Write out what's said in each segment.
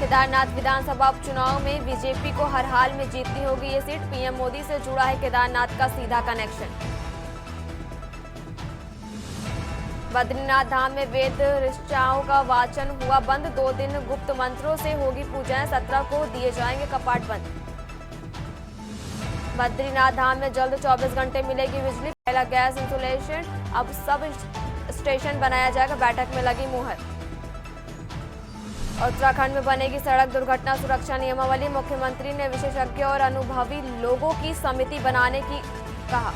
केदारनाथ विधानसभा उपचुनाव में बीजेपी को हर हाल में जीतनी होगी ये सीट। पीएम मोदी से जुड़ा है केदारनाथ का सीधा कनेक्शन। बद्रीनाथ धाम में वेद ऋचाओं का वाचन हुआ बंद। 2 दिन गुप्त मंत्रों से होगी पूजाएं। 17 को दिए जाएंगे कपाट बंद। बद्रीनाथ धाम में जल्द 24 घंटे मिलेगी बिजली। पहला गैस इंस्टॉलेशन, अब सब स्टेशन बनाया जाएगा। बैठक में लगी मुहर। उत्तराखंड में बनेगी सड़क दुर्घटना सुरक्षा नियमावली। मुख्यमंत्री ने विशेषज्ञ और अनुभवी लोगों की समिति बनाने की कहा।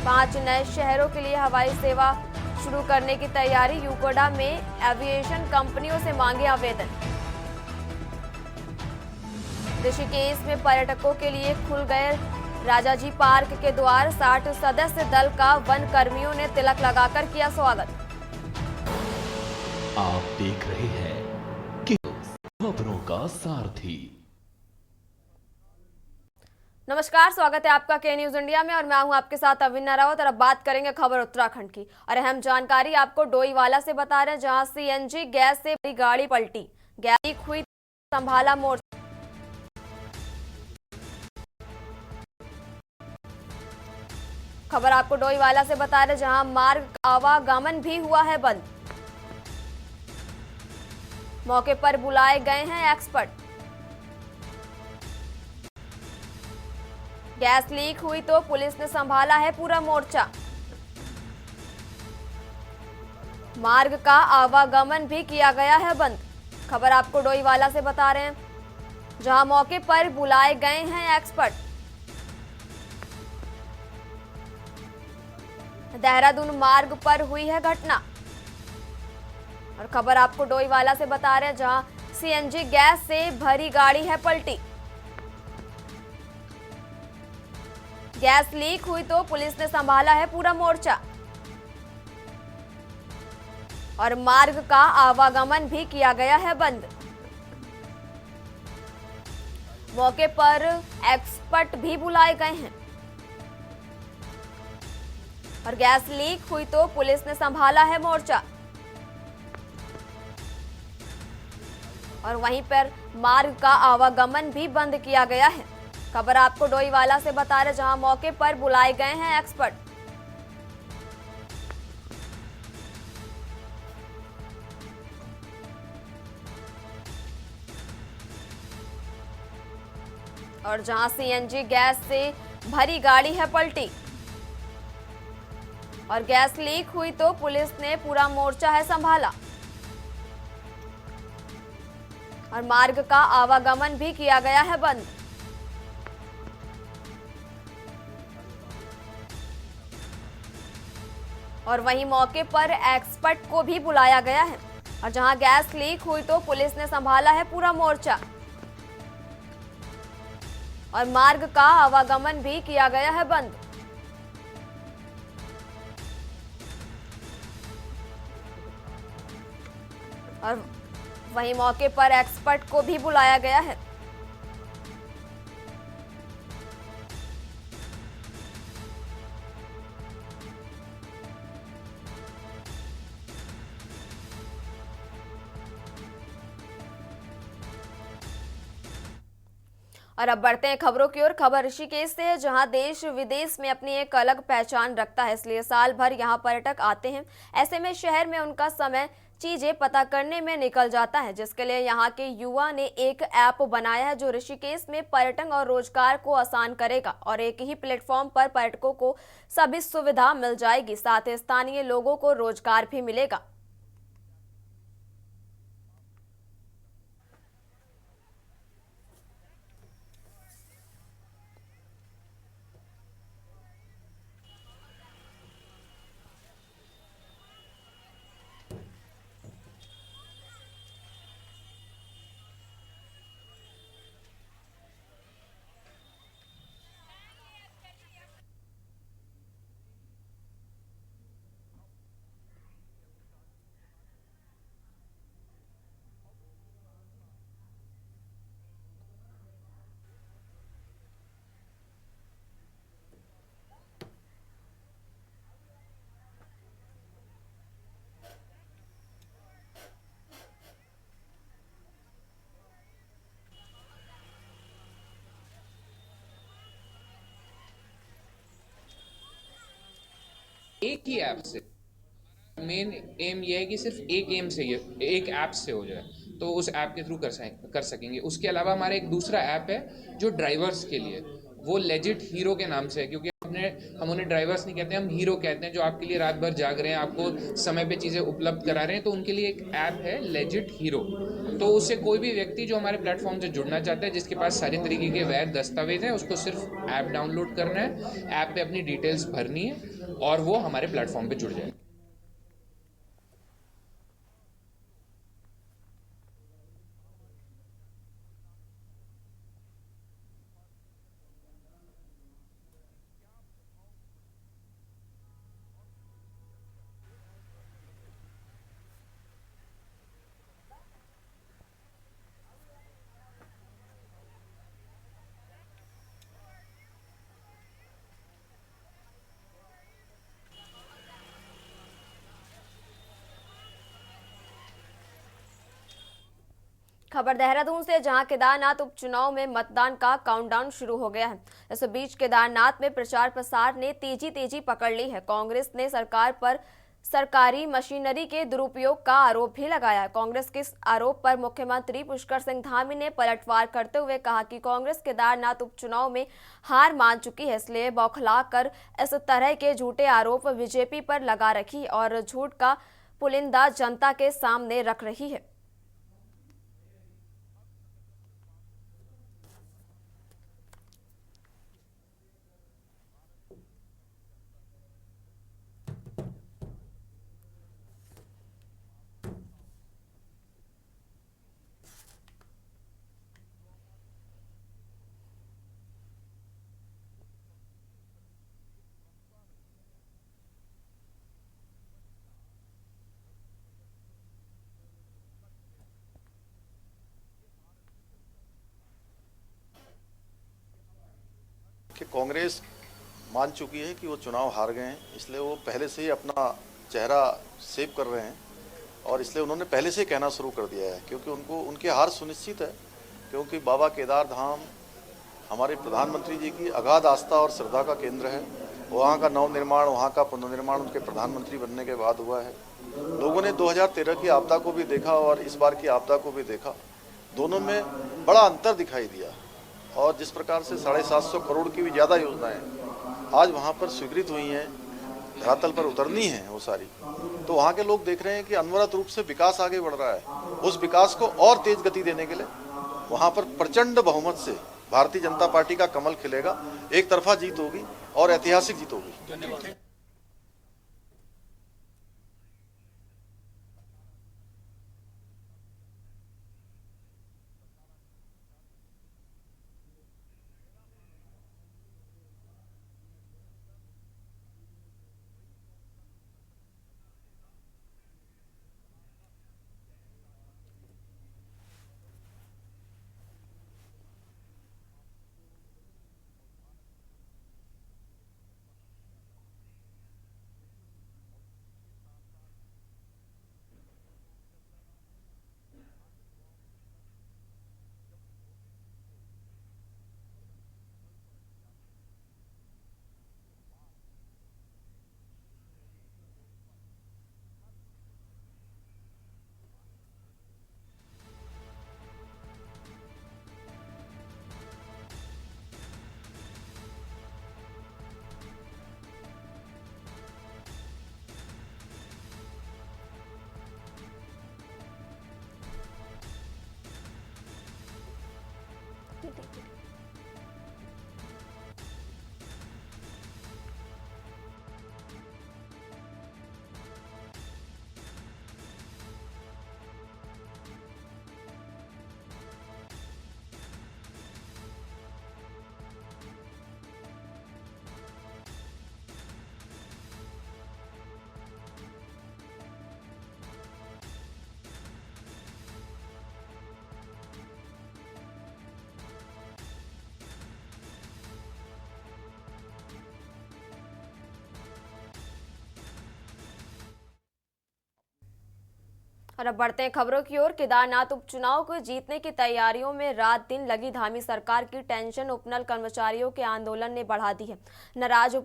5 नए शहरों के लिए हवाई सेवा शुरू करने की तैयारी। यूकोडा में एविएशन कंपनियों से मांगे आवेदन। ऋषिकेश में पर्यटकों के लिए खुल गए राजाजी पार्क के द्वार। 60 सदस्य दल का वन कर्मियों ने तिलक लगाकर किया स्वागत। आप देख रहे हैं कि खबरों का सारथी। नमस्कार, स्वागत है आपका के न्यूज इंडिया में और मैं हूं आपके साथ अविन्ना रावत। और अब बात करेंगे खबर उत्तराखंड की और अहम जानकारी आपको डोईवाला से बता रहे हैं, जहां सीएनजी गैस से बड़ी गाड़ी पलटी। गैस लीक हुई, संभाला मोर्चा। खबर आपको डोईवाला से बता रहे, जहां मार्ग आवागमन भी हुआ है बंद। मौके पर बुलाए गए हैं एक्सपर्ट। गैस लीक हुई तो पुलिस ने संभाला है पूरा मोर्चा। मार्ग का आवागमन भी किया गया है बंद। खबर आपको डोईवाला से बता रहे हैं, जहां मौके पर बुलाए गए हैं एक्सपर्ट। देहरादून मार्ग पर हुई है घटना। और खबर आपको डोईवाला से बता रहे हैं, जहां सीएनजी गैस से भरी गाड़ी है पलटी। गैस लीक हुई तो पुलिस ने संभाला है पूरा मोर्चा और मार्ग का आवागमन भी किया गया है बंद। मौके पर एक्सपर्ट भी बुलाए गए हैं और गैस लीक हुई तो पुलिस ने संभाला है मोर्चा और वहीं पर मार्ग का आवागमन भी बंद किया गया है। खबर आपको डोईवाला से बता रहे, जहां मौके पर बुलाए गए हैं एक्सपर्ट। और जहां सीएनजी गैस से भरी गाड़ी है पलटी और गैस लीक हुई तो पुलिस ने पूरा मोर्चा है संभाला और मार्ग का आवागमन भी किया गया है बंद। और वहीं मौके पर एक्सपर्ट को भी बुलाया गया है और जहां गैस लीक हुई तो पुलिस ने संभाला है पूरा मोर्चा और मार्ग का आवागमन भी किया गया है बंद। और वहीं मौके पर एक्सपर्ट को भी बुलाया गया है। और अब बढ़ते हैं खबरों की ओर। खबर ऋषिकेश से है, जहां देश विदेश में अपनी एक अलग पहचान रखता है, इसलिए साल भर यहां पर्यटक आते हैं। ऐसे में शहर में उनका समय चीजें पता करने में निकल जाता है, जिसके लिए यहां के युवा ने एक ऐप बनाया है जो ऋषिकेश में पर्यटन और रोजगार को आसान करेगा और एक ही प्लेटफॉर्म पर पर्यटकों को सभी सुविधा मिल जाएगी, साथ ही स्थानीय लोगों को रोजगार भी मिलेगा। एक ही ऐप से, मेन एम ये है कि सिर्फ एक एम से ये एक ऐप से हो जाए, तो उस ऐप के थ्रू कर सकेंगे। उसके अलावा हमारा एक दूसरा ऐप है जो ड्राइवर्स के लिए, वो लेजिट हीरो के नाम से है, क्योंकि हम उन्हें ड्राइवर्स नहीं कहते, हम हीरो कहते हैं, जो आपके लिए रात भर जाग रहे हैं, आपको समय पे चीज़ें उपलब्ध करा रहे हैं। तो उनके लिए एक ऐप है लेजिट हीरो। तो उससे कोई भी व्यक्ति जो हमारे प्लेटफॉर्म से जुड़ना चाहता है, जिसके पास सारे तरीके के वैध दस्तावेज हैं, उसको सिर्फ ऐप डाउनलोड करना है, ऐप पे अपनी डिटेल्स भरनी है और वो हमारे प्लेटफॉर्म पे जुड़ जाए। खबर देहरादून से, जहां केदारनाथ उपचुनाव में मतदान का काउंटडाउन शुरू हो गया है। इस बीच केदारनाथ में प्रचार प्रसार ने तेजी पकड़ ली है। कांग्रेस ने सरकार पर सरकारी मशीनरी के दुरुपयोग का आरोप भी लगाया है। कांग्रेस के इस आरोप पर मुख्यमंत्री पुष्कर सिंह धामी ने पलटवार करते हुए कहा कि कांग्रेस केदारनाथ उपचुनाव में हार मान चुकी है, इसलिए बौखलाकर इस तरह के झूठे आरोप बीजेपी पर लगा रखी और झूठ का पुलिंदा जनता के सामने रख रही है। कि कांग्रेस मान चुकी है कि वो चुनाव हार गए हैं, इसलिए वो पहले से ही अपना चेहरा सेव कर रहे हैं और इसलिए उन्होंने पहले से ही कहना शुरू कर दिया है, क्योंकि उनको उनकी हार सुनिश्चित है। क्योंकि बाबा केदार धाम हमारे प्रधानमंत्री जी की अगाध आस्था और श्रद्धा का केंद्र है। वहाँ का नवनिर्माण, वहाँ का पुनर्निर्माण उनके प्रधानमंत्री बनने के बाद हुआ है। लोगों ने 2013 की आपदा को भी देखा और इस बार की आपदा को भी देखा, दोनों में बड़ा अंतर दिखाई दिया। और जिस प्रकार से 750 करोड़ की भी ज़्यादा योजनाएं आज वहाँ पर स्वीकृत हुई हैं, धरातल पर उतरनी है वो सारी, तो वहाँ के लोग देख रहे हैं कि अनवरत रूप से विकास आगे बढ़ रहा है। उस विकास को और तेज गति देने के लिए वहाँ पर प्रचंड बहुमत से भारतीय जनता पार्टी का कमल खिलेगा, एक तरफा जीत होगी और ऐतिहासिक जीत होगी। और अब बढ़ते हैं खबरों की ओर। केदारनाथ उपचुनाव को जीतने की तैयारियों में रात दिन लगी धामी सरकार की टेंशन उपनल कर्मचारियों के आंदोलन ने बढ़ा दी है। नाराज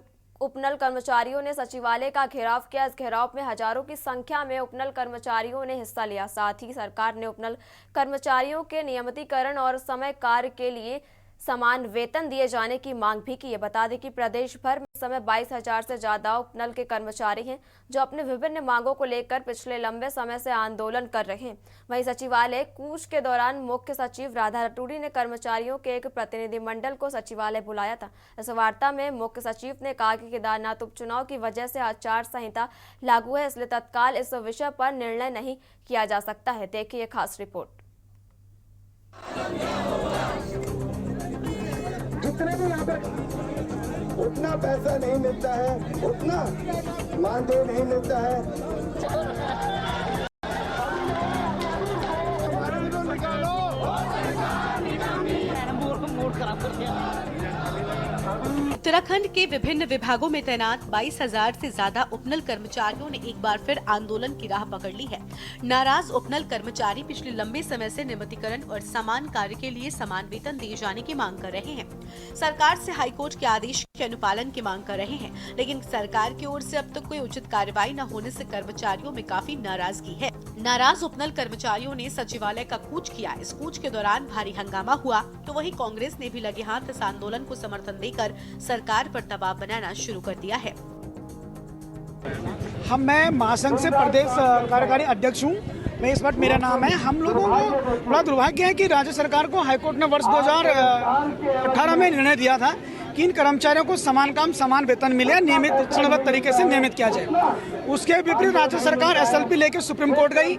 उपनल कर्मचारियों ने सचिवालय का घेराव किया। इस घेराव में हजारों की संख्या में उपनल कर्मचारियों ने हिस्सा लिया। साथ ही सरकार ने उपनल कर्मचारियों के नियमितीकरण और समय कार्य के लिए समान वेतन दिए जाने की मांग भी की है। बता दें कि प्रदेश भर में इस समय 22,000 से ज्यादा उपनल के कर्मचारी हैं जो अपने विभिन्न मांगों को लेकर पिछले लंबे समय से आंदोलन कर रहे हैं। वहीं सचिवालय कूच के दौरान मुख्य सचिव राधा रतूड़ी ने कर्मचारियों के एक प्रतिनिधिमंडल को सचिवालय बुलाया था। इस वार्ता में मुख्य सचिव ने कहा कि केदारनाथ उपचुनाव की वजह से आचार संहिता लागू है, इसलिए तत्काल इस विषय पर निर्णय नहीं किया जा सकता है। देखिए खास रिपोर्ट। जितने भी यहाँ पे उतना पैसा नहीं मिलता है, उतना मानदेय नहीं मिलता है। उत्तराखंड के विभिन्न विभागों में तैनात 22,000 से ज्यादा उपनल कर्मचारियों ने एक बार फिर आंदोलन की राह पकड़ ली है। नाराज उपनल कर्मचारी पिछले लंबे समय से नियमितीकरण और समान कार्य के लिए समान वेतन दिए जाने की मांग कर रहे हैं। सरकार से हाईकोर्ट के आदेश के अनुपालन की मांग कर रहे हैं, लेकिन सरकार की ओर से अब तक कोई उचित कार्रवाई न होने से कर्मचारियों में काफी नाराजगी है। नाराज उपनल कर्मचारियों ने सचिवालय का कूच किया। इस कूच के दौरान भारी हंगामा हुआ तो वहीं कांग्रेस ने भी लगे हाथ इस आंदोलन को समर्थन देकर सरकार पर दबाव बनाना शुरू कर दिया है। मैं महासंघ से प्रदेश कार्यकारी अध्यक्ष हूँ। मैं इस वक्त मेरा नाम है। हम लोगों को बड़ा दुर्भाग्य है कि राज्य सरकार को हाईकोर्ट ने वर्ष 2018 में निर्णय दिया था कि इन कर्मचारियों को समान काम समान वेतन मिले, नियमित चरणबद्ध तरीके से नियमित किया जाए। उसके विपरीत राज्य सरकार एसएलपी लेकर सुप्रीम कोर्ट गई।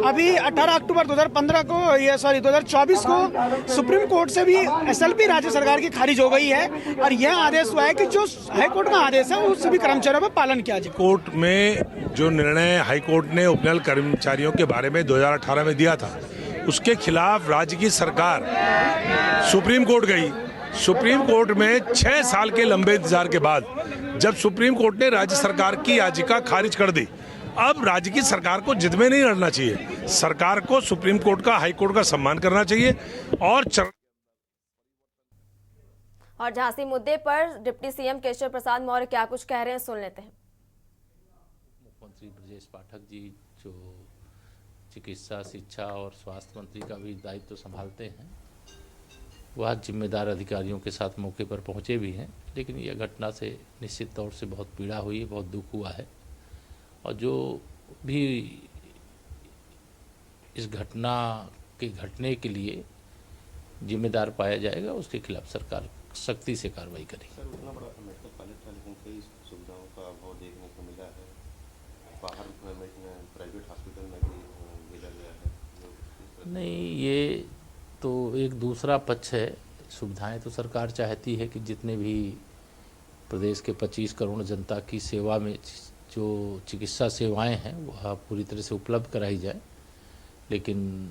अभी 18 अक्टूबर 2024 को सुप्रीम कोर्ट से भी एसएलपी राज्य सरकार की खारिज हो गई है और यह आदेश हुआ है कि जो हाईकोर्ट का आदेश है उस सभी कर्मचारियों पर पालन किया जाए। कोर्ट में जो निर्णय हाईकोर्ट ने उपनल कर्मचारियों के बारे में 2018 में दिया था, उसके खिलाफ राज्य की सरकार सुप्रीम कोर्ट गई। सुप्रीम कोर्ट में 6 साल के लंबे इंतजार के बाद जब सुप्रीम कोर्ट ने राज्य सरकार की याचिका खारिज कर दी, अब राज्य की सरकार को जिद में नहीं लड़ना चाहिए। सरकार को सुप्रीम कोर्ट का, हाई कोर्ट का सम्मान करना चाहिए। और झांसी मुद्दे पर डिप्टी सीएम केशव प्रसाद मौर्य क्या कुछ कह रहे हैं, सुन लेते हैं। मुख्यमंत्री ब्रजेश पाठक जी जो चिकित्सा, शिक्षा और स्वास्थ्य मंत्री का भी दायित्व संभालते हैं, वह जिम्मेदार अधिकारियों के साथ मौके पर पहुंचे भी हैं। लेकिन यह घटना से निश्चित तौर से बहुत पीड़ा हुई, बहुत दुख हुआ है और जो भी इस घटना के घटने के लिए जिम्मेदार पाया जाएगा उसके खिलाफ सरकार सख्ती से कार्रवाई करेगी। सर, उतना बड़ा मेडिकल कॉलेज था लेकिन कई सुविधाओं का अभाव देखने को मिला है। बाहर प्राइवेट हॉस्पिटल में भी भेजा गया है। नहीं, ये तो एक दूसरा पक्ष है। सुविधाएं तो सरकार चाहती है कि जितने भी प्रदेश के 25 करोड़ जनता की सेवा में जो चिकित्सा सेवाएं हैं वह पूरी तरह से उपलब्ध कराई जाए। लेकिन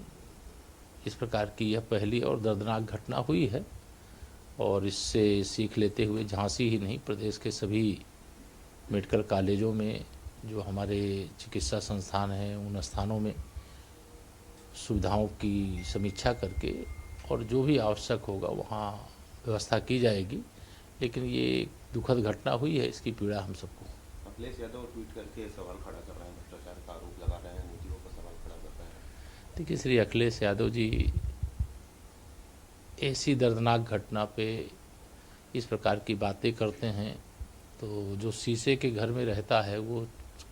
इस प्रकार की यह पहली और दर्दनाक घटना हुई है और इससे सीख लेते हुए झांसी ही नहीं, प्रदेश के सभी मेडिकल कॉलेजों में जो हमारे चिकित्सा संस्थान हैं उन स्थानों में सुविधाओं की समीक्षा करके और जो भी आवश्यक होगा वहाँ व्यवस्था की जाएगी। लेकिन ये दुखद घटना हुई है, इसकी पीड़ा हम सबको। अखिलेश यादव ट्वीट करके सवाल खड़ा कर रहे हैं, भ्रष्टाचार का आरोप लगा रहे हैं, नीतियों पर सवाल खड़ा कर रहे हैं। देखिए, श्री अखिलेश यादव जी ऐसी दर्दनाक घटना पे इस प्रकार की बातें करते हैं तो जो शीशे के घर में रहता है वो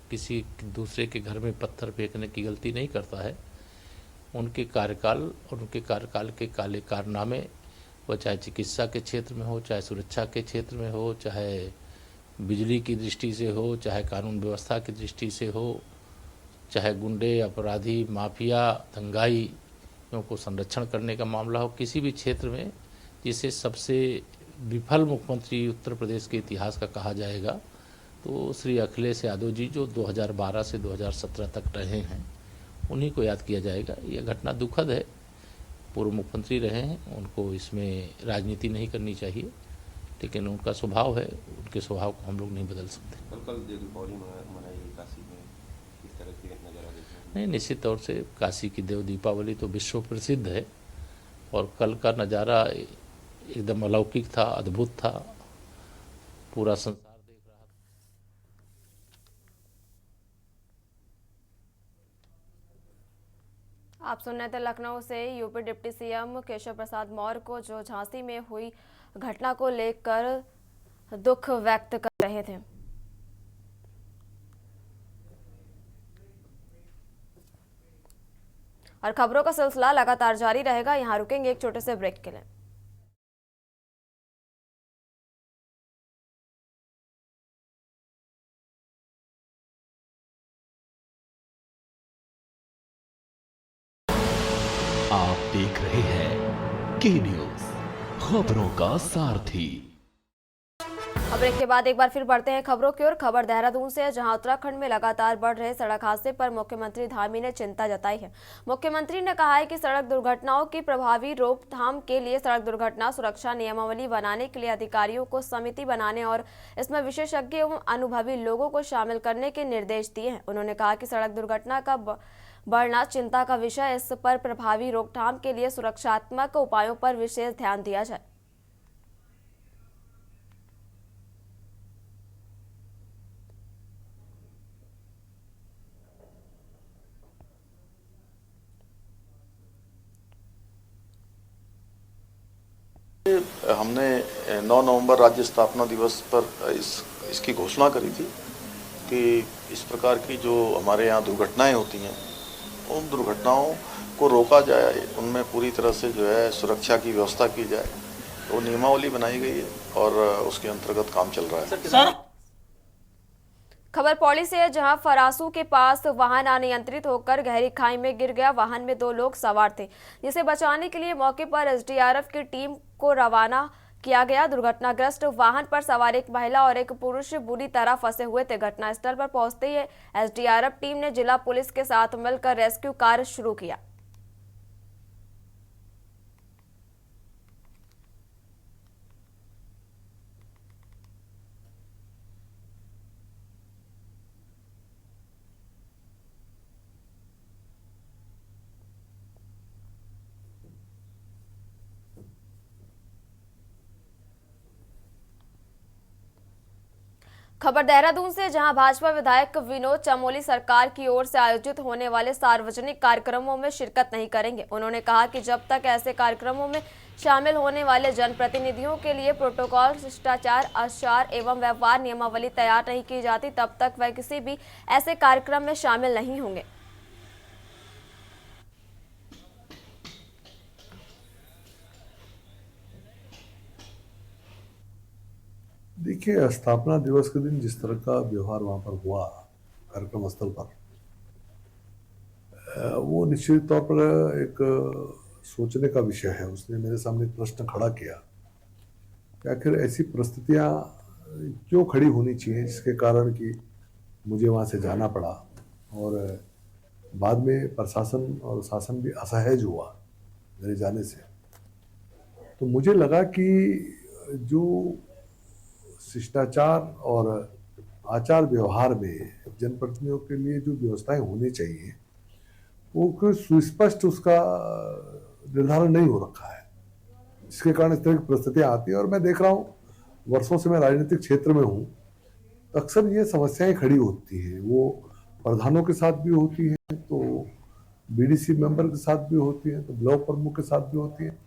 किसी दूसरे के घर में पत्थर फेंकने की गलती नहीं करता है। उनके कार्यकाल और उनके कार्यकाल के काले कारनामे, वह चाहे चिकित्सा के क्षेत्र में हो, चाहे सुरक्षा के क्षेत्र में हो, चाहे बिजली की दृष्टि से हो, चाहे कानून व्यवस्था की दृष्टि से हो, चाहे गुंडे, अपराधी, माफिया, दंगाइयों को संरक्षण करने का मामला हो, किसी भी क्षेत्र में जिसे सबसे विफल मुख्यमंत्री उत्तर प्रदेश के इतिहास का कहा जाएगा तो श्री अखिलेश यादव जी जो 2012 से 2017 तक रहे हैं उन्हीं को याद किया जाएगा। यह घटना दुखद है। पूर्व मुख्यमंत्री रहे हैं, उनको इसमें राजनीति नहीं करनी चाहिए, लेकिन उनका स्वभाव है, उनके स्वभाव को हम लोग नहीं बदल सकते। कल देव दीपावली मनाई काशी में, किस तरह की नज़ारा देखने? नहीं, निश्चित तौर से काशी की देव दीपावली तो विश्व प्रसिद्ध है और कल का नज़ारा एकदम अलौकिक था, अद्भुत था। पूरा संसार देख रहा था। आप सुन रहे थे लखनऊ से UP deputy CM Keshav Prasad Maurya को, जो झांसी में हुई घटना को लेकर दुख व्यक्त कर रहे थे। और खबरों का सिलसिला लगातार जारी रहेगा, यहां रुकेंगे एक छोटे से ब्रेक के लिए। आप देख रहे हैं के न्यूज, खबरों का सारथी। अब ब्रेक के बाद एक बार फिर बढ़ते हैं खबरों की ओर। खबर देहरादून से है, जहां उत्तराखंड में लगातार बढ़ रहे सड़क हादसे पर मुख्यमंत्री धामी ने चिंता जताई है। मुख्यमंत्री ने कहा है कि सड़क दुर्घटनाओं की प्रभावी रोकथाम के लिए सड़क दुर्घटना सुरक्षा नियमावली बनाने के लिए अधिकारियों को समिति बनाने और इसमें विशेषज्ञ एवं अनुभवी लोगों को शामिल करने के निर्देश दिए हैं। उन्होंने कहा कि सड़क दुर्घटना का बढ़ना चिंता का विषय, इस पर प्रभावी रोकथाम के लिए सुरक्षात्मक उपायों पर विशेष ध्यान दिया जाए। हमने 9 नवंबर राज्य स्थापना दिवस पर इसकी घोषणा करी थी कि इस प्रकार की जो हमारे यहाँ दुर्घटनाएं होती हैं, उन दुर्घटनाओं को रोका जाए, उनमें पूरी तरह से जो है सुरक्षा की व्यवस्था की जाए। वो नियमावली बनाई गई है और उसके अंतर्गत काम चल रहा है। खबर पौड़ी से है, जहां फरासू के पास वाहन अनियंत्रित होकर गहरी खाई में गिर गया। वाहन में 2 लोग सवार थे, जिसे बचाने के लिए मौके पर एसडीआरएफ की टीम को रवाना किया गया। दुर्घटनाग्रस्त वाहन पर सवार एक महिला और एक पुरुष बुरी तरह फंसे हुए थे। घटनास्थल पर पहुंचते ही एसडीआरएफ टीम ने जिला पुलिस के साथ मिलकर रेस्क्यू कार्य शुरू किया। खबर देहरादून से, जहां भाजपा विधायक विनोद चमोली सरकार की ओर से आयोजित होने वाले सार्वजनिक कार्यक्रमों में शिरकत नहीं करेंगे। उन्होंने कहा कि जब तक ऐसे कार्यक्रमों में शामिल होने वाले जनप्रतिनिधियों के लिए प्रोटोकॉल, शिष्टाचार, आचार एवं व्यवहार नियमावली तैयार नहीं की जाती, तब तक वह किसी भी ऐसे कार्यक्रम में शामिल नहीं होंगे। देखिए, स्थापना दिवस के दिन जिस तरह का व्यवहार वहाँ पर हुआ कार्यक्रम स्थल पर, वो निश्चित तौर पर एक सोचने का विषय है। उसने मेरे सामने एक प्रश्न खड़ा किया कि आखिर ऐसी परिस्थितियाँ क्यों खड़ी होनी चाहिए जिसके कारण कि मुझे वहाँ से जाना पड़ा और बाद में प्रशासन और शासन भी असहज हुआ मेरे जाने से। तो मुझे लगा कि जो शिष्टाचार और आचार व्यवहार में जनप्रतिनिधियों के लिए जो व्यवस्थाएं होनी चाहिए, वो सुस्पष्ट उसका निर्धारण नहीं हो रखा है, जिसके कारण इस तरह की परिस्थितियां आती है। और मैं देख रहा हूँ, वर्षों से मैं राजनीतिक क्षेत्र में हूँ, अक्सर ये समस्याएं खड़ी होती हैं। वो प्रधानों के साथ भी होती हैं, तो बीडीसी मेंबर के साथ भी होती हैं, तो ब्लॉक प्रमुख के साथ भी होती हैं।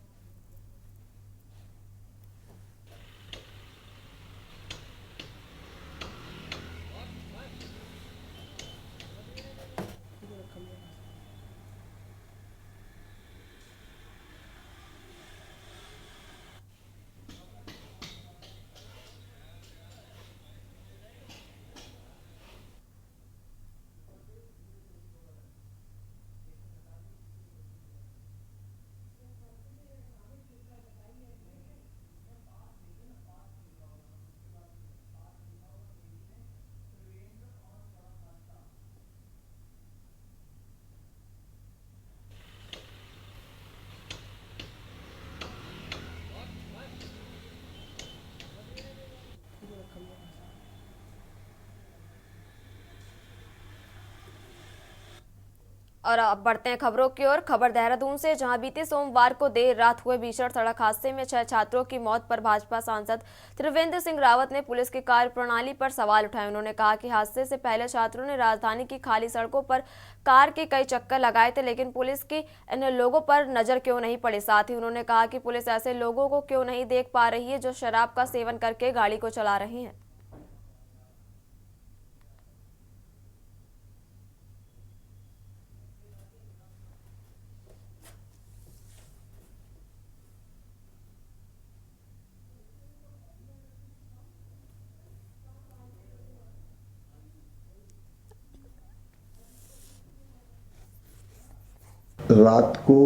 और अब बढ़ते हैं खबरों की ओर। खबर देहरादून से, जहां बीते सोमवार को देर रात हुए भीषण सड़क हादसे में 6 छात्रों की मौत पर भाजपा सांसद त्रिवेंद्र सिंह रावत ने पुलिस की कार्यप्रणाली पर सवाल उठाए। उन्होंने कहा कि हादसे से पहले छात्रों ने राजधानी की खाली सड़कों पर कार के कई चक्कर लगाए थे, लेकिन पुलिस की इन लोगों पर नजर क्यों नहीं पड़ी। साथ ही उन्होंने कहा कि पुलिस ऐसे लोगों को क्यों नहीं देख पा रही है जो शराब का सेवन करके गाड़ी को चला रहे हैं। रात को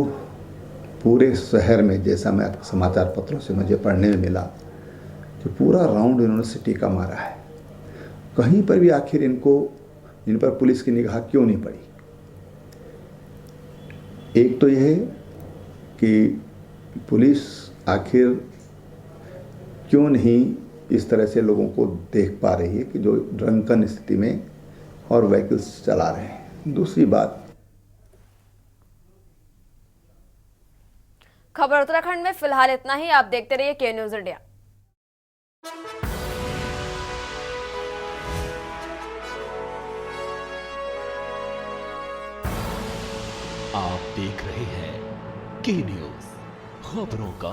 पूरे शहर में, जैसा मैं समाचार पत्रों से मुझे पढ़ने में मिला, कि पूरा राउंड इन्होंने सिटी का मारा है। कहीं पर भी आखिर इन पर पुलिस की निगाह क्यों नहीं पड़ी। एक तो यह है कि पुलिस आखिर क्यों नहीं इस तरह से लोगों को देख पा रही है कि जो ड्रंकन स्थिति में और व्हीकल्स चला रहे हैं। दूसरी बात, खबर उत्तराखंड में फिलहाल इतना ही। आप देखते रहिए के न्यूज इंडिया। आप देख रहे हैं के न्यूज, खबरों का